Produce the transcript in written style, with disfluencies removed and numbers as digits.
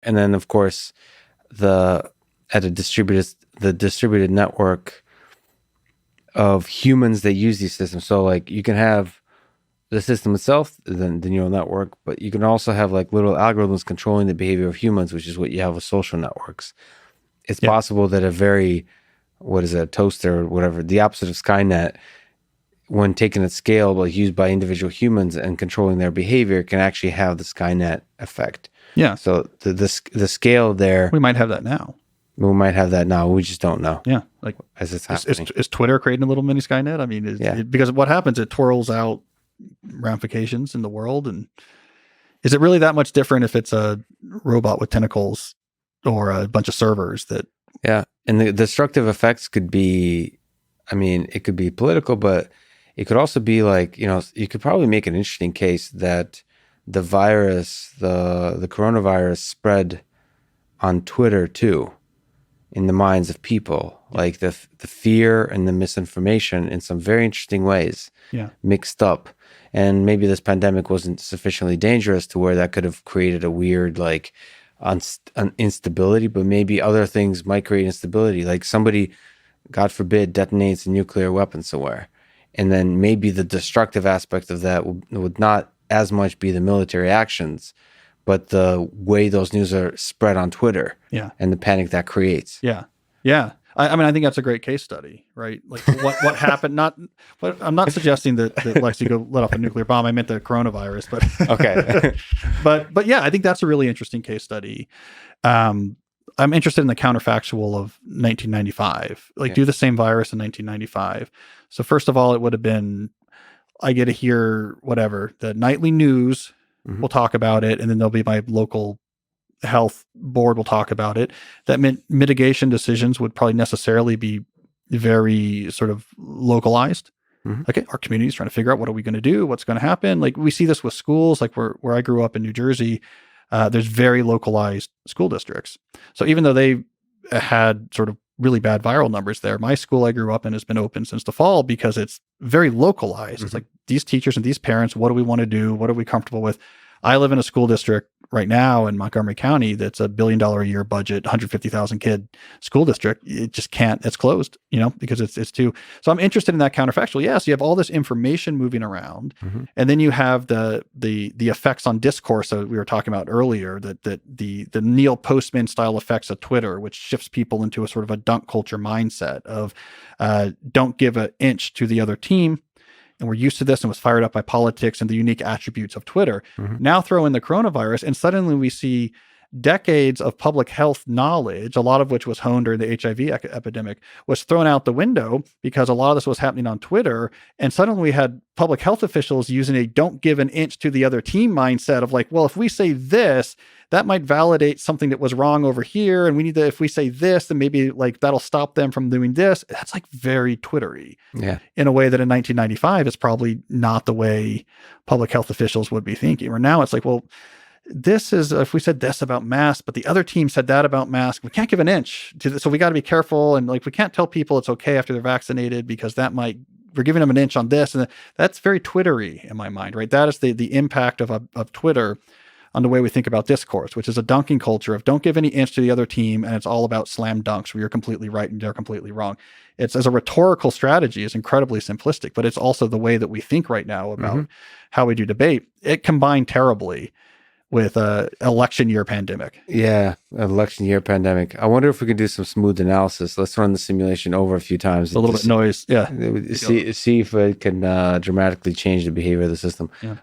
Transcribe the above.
and then of course the distributed network of humans that use these systems. So like you can have the system itself, the neural network, but you can also have like little algorithms controlling the behavior of humans, which is what you have with social networks. It's possible that a toaster or whatever, the opposite of Skynet, when taken at scale, but used by individual humans and controlling their behavior, can actually have the Skynet effect. Yeah. So the scale there, we might have that now. We might have that now. We just don't know. Yeah. Like as it's happening. Is Twitter creating a little mini Skynet? I mean, because what happens, it twirls out ramifications in the world. And is it really that much different if it's a robot with tentacles or a bunch of servers that? Yeah. And the destructive effects could be, it could be political, but it could also be like, you could probably make an interesting case that the virus, the coronavirus spread on Twitter too, in the minds of people, like the fear and the misinformation in some very interesting ways mixed up. And maybe this pandemic wasn't sufficiently dangerous to where that could have created a weird, like, instability, but maybe other things might create instability. Like somebody, God forbid, detonates a nuclear weapon somewhere. And then maybe the destructive aspect of that would not as much be the military actions, but the way those news are spread on Twitter and the panic that creates. Yeah. Yeah. I think that's a great case study, right? Like what happened, but I'm not suggesting that Lex, you go let off a nuclear bomb. I meant the coronavirus, but okay. but yeah, I think that's a really interesting case study. I'm interested in the counterfactual of 1995, do the same virus in 1995. So first of all, it would have been, I get to hear the nightly news will talk about it. And then there'll be my local health board will talk about it. That meant mitigation decisions would probably necessarily be very sort of localized. Okay, our community is trying to figure out what are we going to do, what's going to happen. Like we see this with schools, like where I grew up in New Jersey, there's very localized school districts. So even though they had sort of really bad viral numbers there, my school I grew up in has been open since the fall because it's very localized. It's like these teachers and these parents, what do we want to do? What are we comfortable with? I live in a school district right now in Montgomery County that's $1 billion a year budget, 150,000 kid school district. It just can't, it's closed, because it's too. So I'm interested in that counterfactual. Yes, you have all this information moving around, and then you have the effects on discourse that we were talking about earlier, that the Neil Postman style effects of Twitter, which shifts people into a sort of a dunk culture mindset of don't give an inch to the other team. And we're used to this and was fired up by politics and the unique attributes of Twitter. Now throw in the coronavirus, and suddenly we see decades of public health knowledge, a lot of which was honed during the HIV epidemic, was thrown out the window because a lot of this was happening on Twitter. And suddenly we had public health officials using a don't give an inch to the other team mindset of like, well, if we say this, that might validate something that was wrong over here. And we need to, if we say this, then maybe like that'll stop them from doing this. That's like very Twittery in a way that in 1995 is probably not the way public health officials would be thinking. Or now it's like, well, this is, if we said this about masks, but the other team said that about masks, we can't give an inch to this. So we got to be careful. And like, we can't tell people it's okay after they're vaccinated because that might, we're giving them an inch on this. And that's very Twittery in my mind, right? That is the impact of Twitter on the way we think about discourse, which is a dunking culture of don't give any inch to the other team. And it's all about slam dunks where you're completely right and they're completely wrong. It's, as a rhetorical strategy, is incredibly simplistic, but it's also the way that we think right now about how we do debate. It combined terribly with election year pandemic. Yeah, election year pandemic. I wonder if we could do some smooth analysis. Let's run the simulation over a few times. A little bit noise. Yeah. See if it can dramatically change the behavior of the system. Yeah.